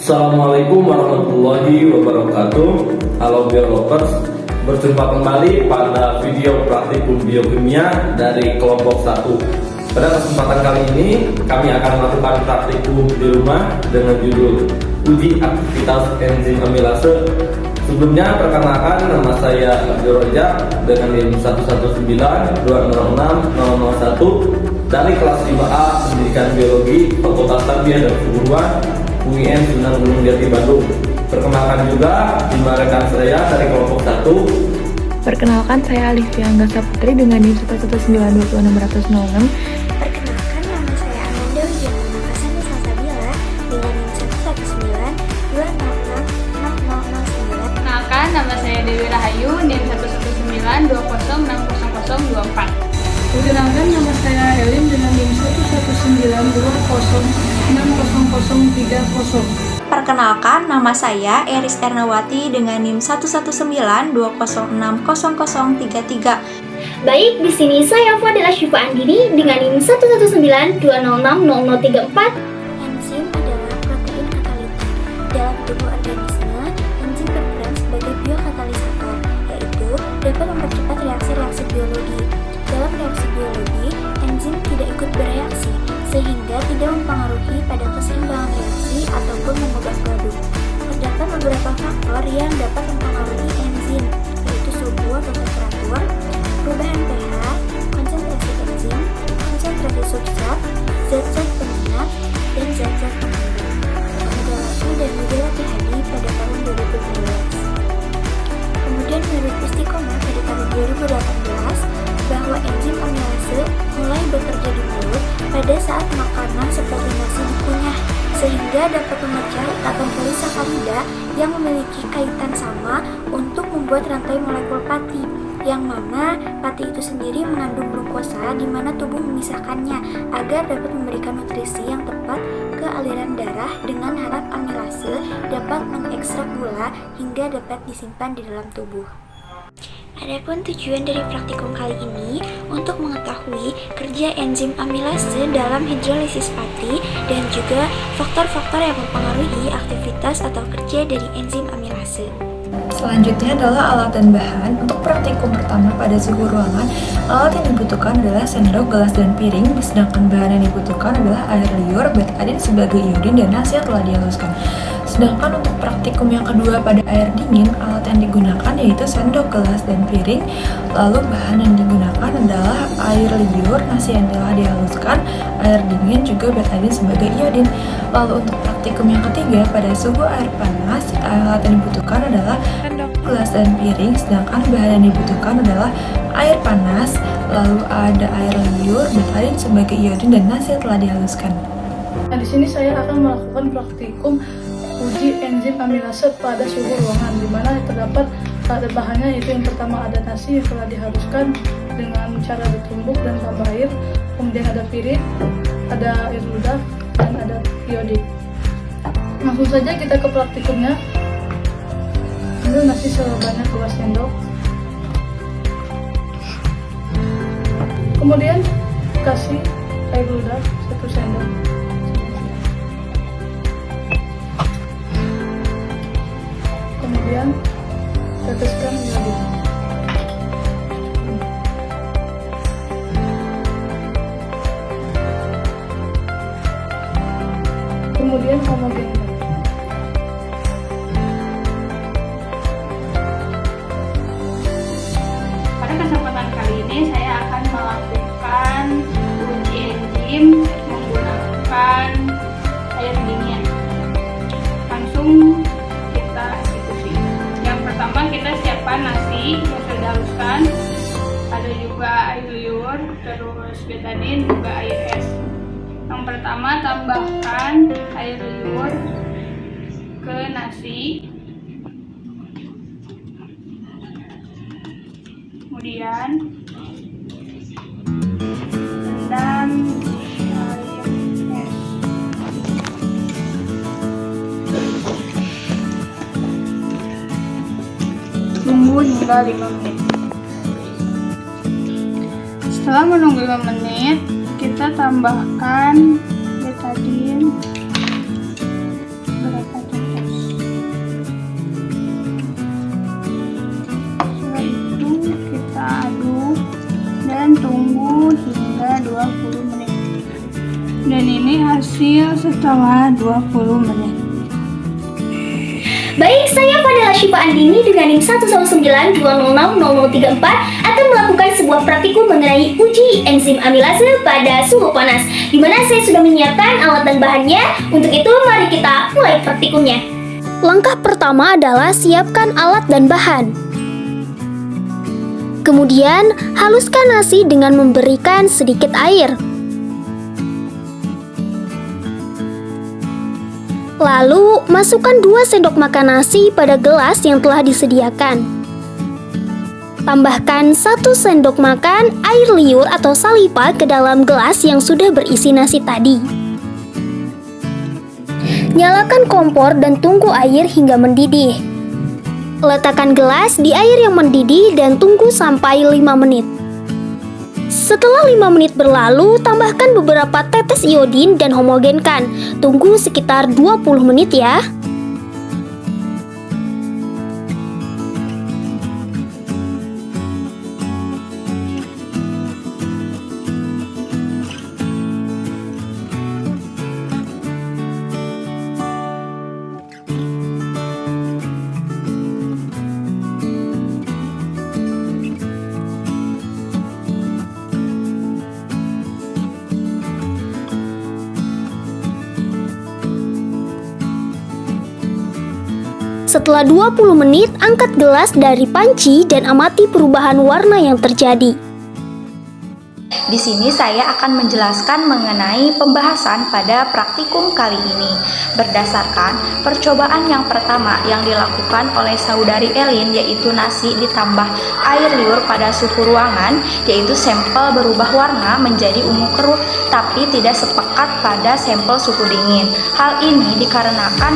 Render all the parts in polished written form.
Assalamualaikum warahmatullahi wabarakatuh. Halo Biolovers, berjumpa kembali pada video praktikum biokimia dari kelompok 1. Pada kesempatan kali ini kami akan melakukan praktikum di rumah dengan judul uji aktivitas enzim amilase. Sebelumnya perkenalkan, nama saya Abdul Rojak dengan NIM 119206001 dari kelas 5A Pendidikan Biologi Fakultas Tarbiyah dan Keguruan UIN Sunan Gunung Jati Bandung. Perkenalkan juga lima rekan saya dari kelompok 1. Perkenalkan, saya Alivia Anggasa Putri dengan NIM 1192606. Perkenalkan, nama saya Amanda Wijaya Kasani Salsabila dengan NIM 119206009. Perkenalkan, nama saya Dewi Rahayu, NIM 11920606024. Perkenalkan, nama saya Helin dengan NIM 11920603030. Perkenalkan, nama saya Eris Ernawati dengan NIM 11920600033. Baik, di sini saya Fadila Syifa Andini dengan NIM 11920600034. Enzim adalah protein katalitik. Dalam tubuh organisme, enzim berperan sebagai biokatalisator, yaitu dapat mempercepat reaksi-reaksi biologi. Dalam reaksi biologi, enzim tidak ikut bereaksi, sehingga tidak mempengaruhi pada keseimbangan reaksi ataupun mengubah produk. Terdapat beberapa faktor yang dapat mempengaruhi enzim, yaitu suhu atau temperatur, perubahan pH, konsentrasi enzim, konsentrasi substrat, zat-zat peminat, dan zat-zat pengembang. Meneliti dan gejala PHD pada tahun 2015. Kemudian menurut Istiqomah pada tahun 2018, bahwa enzim amilase mulai bekerja di mulut pada saat makanan seperti nasi dikunyah, sehingga dapat memecah ikatan polisakarida yang memiliki kaitan sama untuk membuat rantai molekul pati, yang mana pati itu sendiri mengandung glukosa di mana tubuh memisahkannya agar dapat memberikan nutrisi yang tepat ke aliran darah, dengan harap amilase dapat mengekstrak gula hingga dapat disimpan di dalam tubuh. Adapun tujuan dari praktikum kali ini untuk mengetahui kerja enzim amilase dalam hidrolisis pati dan juga faktor-faktor yang mempengaruhi aktivitas atau kerja dari enzim amilase. Selanjutnya adalah alat dan bahan. Untuk praktikum pertama pada suhu ruangan, alat yang dibutuhkan adalah sendok, gelas, dan piring, sedangkan bahan yang dibutuhkan adalah air liur, betadin sebagai iodin, dan nasi yang telah dihaluskan. Sedangkan untuk praktikum yang kedua pada air dingin, alat yang digunakan yaitu sendok, gelas, dan piring. Lalu bahan yang digunakan adalah air liur, nasi yang telah dihaluskan, air dingin, juga betadin sebagai iodin. Lalu untuk praktikum yang ketiga pada suhu air panas, alat yang dibutuhkan adalah sendok, gelas, dan piring. Sedangkan bahan yang dibutuhkan adalah air panas, lalu ada air liur, betadin sebagai iodin, dan nasi yang telah dihaluskan. Nah, di sini saya akan melakukan praktikum uji enzim amilase pada suhu ruangan, di mana terdapat bahannya, yaitu yang pertama ada nasi yang telah dihaluskan dengan cara ditumbuk dan tambah air, kemudian ada piring, ada air ludah, dan ada iodin. Langsung saja kita ke praktikumnya. Ambil nasi sebanyak 2 sendok, kemudian kasih air ludah 1 sendok, kemudian teteskan iodin. Kemudian homogenkan. Pada kesempatan kali ini saya akan melakukan uji enzim menggunakan air dingin. Langsung kita eksekusi. Yang pertama, kita siapkan nasi yang sudah dihaluskan, ada juga air liur, terus betadin, juga air es. Yang pertama, tambahkan air liur ke nasi, kemudian rendam air es. Tunggu hingga 5 menit. Setelah menunggu 5 menit, kita tambahkan betadin berapa tuh? hingga 20 menit. Dan ini hasil setelah 20 menit. Baik, saya Fadila Syifa Andini dengan NIM 11920600034 akan melakukan sebuah praktikum mengenai uji enzim amilase pada suhu panas, di mana saya sudah menyiapkan alat dan bahannya. Untuk itu, mari kita mulai praktikumnya. Langkah pertama adalah siapkan alat dan bahan. Kemudian, haluskan nasi dengan memberikan sedikit air. Lalu, masukkan 2 sendok makan nasi pada gelas yang telah disediakan. Tambahkan 1 sendok makan air liur atau saliva ke dalam gelas yang sudah berisi nasi tadi. Nyalakan kompor dan tunggu air hingga mendidih. Letakkan gelas di air yang mendidih dan tunggu sampai 5 menit. Setelah 5 menit berlalu, tambahkan beberapa tetes iodin dan homogenkan. Tunggu sekitar 20 menit ya. Setelah 20 menit, angkat gelas dari panci dan amati perubahan warna yang terjadi. Di sini saya akan menjelaskan mengenai pembahasan pada praktikum kali ini. Berdasarkan percobaan yang pertama yang dilakukan oleh saudari Elin, yaitu nasi ditambah air liur pada suhu ruangan, yaitu sampel berubah warna menjadi ungu keruh tapi tidak sepekat pada sampel suhu dingin. Hal ini dikarenakan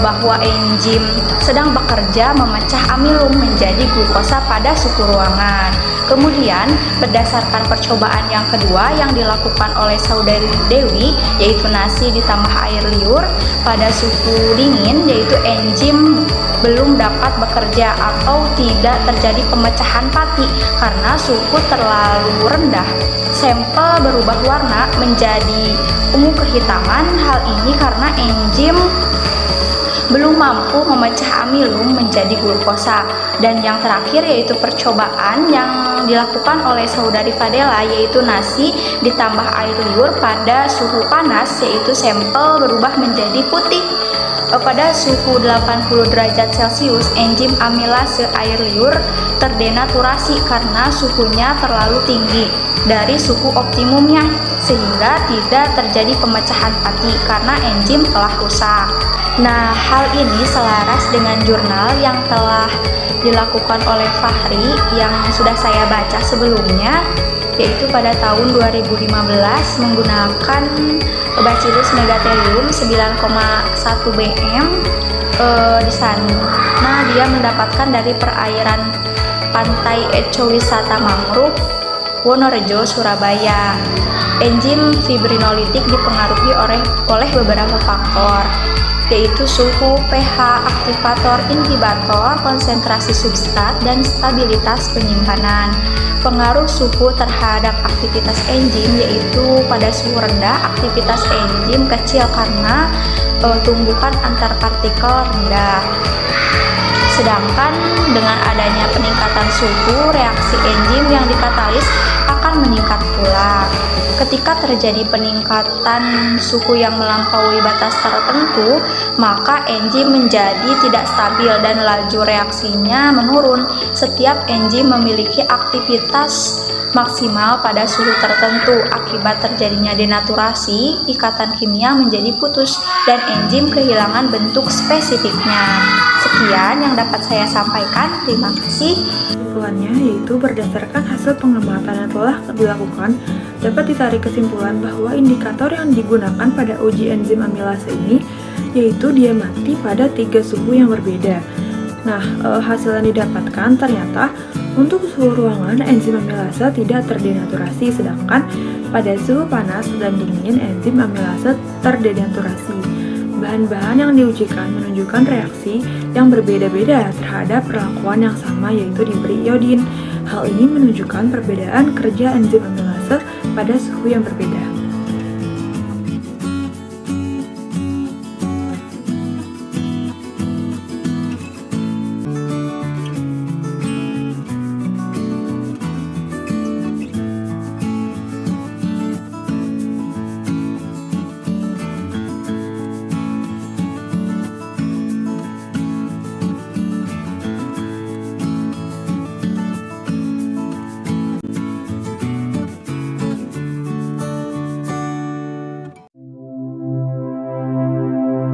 bahwa enzim sedang bekerja memecah amilum menjadi glukosa pada suhu ruangan. Kemudian, berdasarkan percobaan yang kedua yang dilakukan oleh saudari Dewi, yaitu nasi ditambah air liur pada suhu dingin, yaitu enzim belum dapat bekerja atau tidak terjadi pemecahan pati karena suhu terlalu rendah. Sampel berubah warna menjadi ungu kehitaman. Hal ini karena enzim belum mampu memecah amilum menjadi glukosa. Dan yang terakhir yaitu percobaan yang dilakukan oleh saudari Fadela, yaitu nasi ditambah air liur pada suhu panas, yaitu sampel berubah menjadi putih. Pada suhu 80 derajat Celcius, enzim amilase air liur terdenaturasi karena suhunya terlalu tinggi dari suhu optimumnya, sehingga tidak terjadi pemecahan pati karena enzim telah rusak. Nah, hal ini selaras dengan jurnal yang telah dilakukan oleh Fahri yang sudah saya baca sebelumnya, yaitu pada tahun 2015 menggunakan Bacillus megatherium 9,1 bm di sana dia mendapatkan dari perairan pantai Ecowisata Mangrove Wonorejo, Surabaya. Enzim fibrinolitik dipengaruhi oleh beberapa faktor, yaitu suhu, pH, aktivator, inhibitor, konsentrasi substrat, dan stabilitas penyimpanan. Pengaruh suhu terhadap aktivitas enzim, yaitu pada suhu rendah aktivitas enzim kecil karena tumbukan antar partikel rendah. Sedangkan dengan adanya peningkatan suhu, reaksi enzim yang dikatalis akan meningkat pula. Ketika terjadi peningkatan suhu yang melampaui batas tertentu, maka enzim menjadi tidak stabil dan laju reaksinya menurun. Setiap enzim memiliki aktivitas maksimal pada suhu tertentu. Akibat terjadinya denaturasi, ikatan kimia menjadi putus dan enzim kehilangan bentuk spesifiknya. Sekian yang dapat saya sampaikan. Terima kasih. Kesimpulannya yaitu berdasarkan hasil pengamatan yang telah dilakukan, dapat ditarik kesimpulan bahwa indikator yang digunakan pada uji enzim amilase ini yaitu dia mati pada 3 suhu yang berbeda. Nah, hasil yang didapatkan ternyata untuk suhu ruangan enzim amilase tidak terdenaturasi, sedangkan pada suhu panas dan dingin enzim amilase terdenaturasi. Bahan-bahan yang diujikan menunjukkan reaksi yang berbeda-beda terhadap perlakuan yang sama, yaitu diberi iodin. Hal ini menunjukkan perbedaan kerja enzim amilase pada suhu yang berbeda.